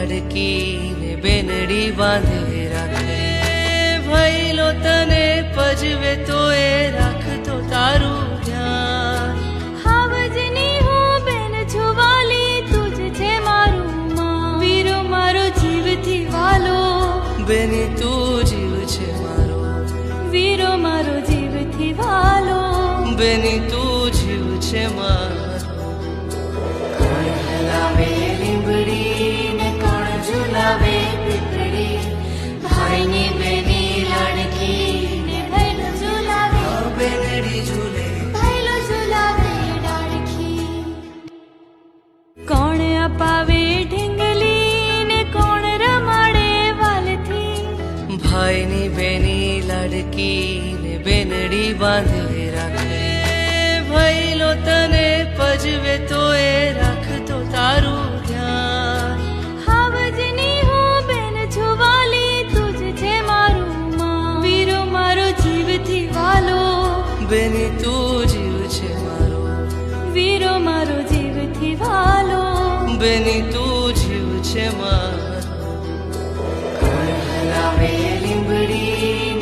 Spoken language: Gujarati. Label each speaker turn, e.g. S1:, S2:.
S1: લાડકીને બેનડી બાંધે રાખે ભઈલો તને પજવે તો એ રાખતો તારું ધ્યાન
S2: હાવજની હું બેન છુવાલી તુજ છે મારું માં વીરો મારો જીવથી વાલો
S1: બેની તું જીવ છે મારો
S2: વીરો મારો જીવથી વાલો
S1: બેની તું જીવ છે મારો કોણ હલાવે લીંબડી ને કોણ ઝુલાવે પીપળી ભાઈની બેની લાડકી
S2: ને ભઈલો ઝુલાવે
S1: બેનડી ઝૂલે
S2: ભઈલો ઝુલાવે ડાળખી કોણ અપાવે ઢીંગલી ને કોણ રમાડે વાલથી
S1: ભાઈની બેની લાડકીને બેનડી બાંધે રાખે ભઈલો તને પજવે તો એ રાખતો તારું ધ્યાન
S2: હાવજની હું બેન છુવાલી તુજ છે મારું માં વીરો મારો જીવથી વાલો
S1: બેની તું જીવ છે મારો
S2: વીરો મારો જીવથી વાલો
S1: બેની તું જીવ છે મારો કોણ હલાવે લીંબડી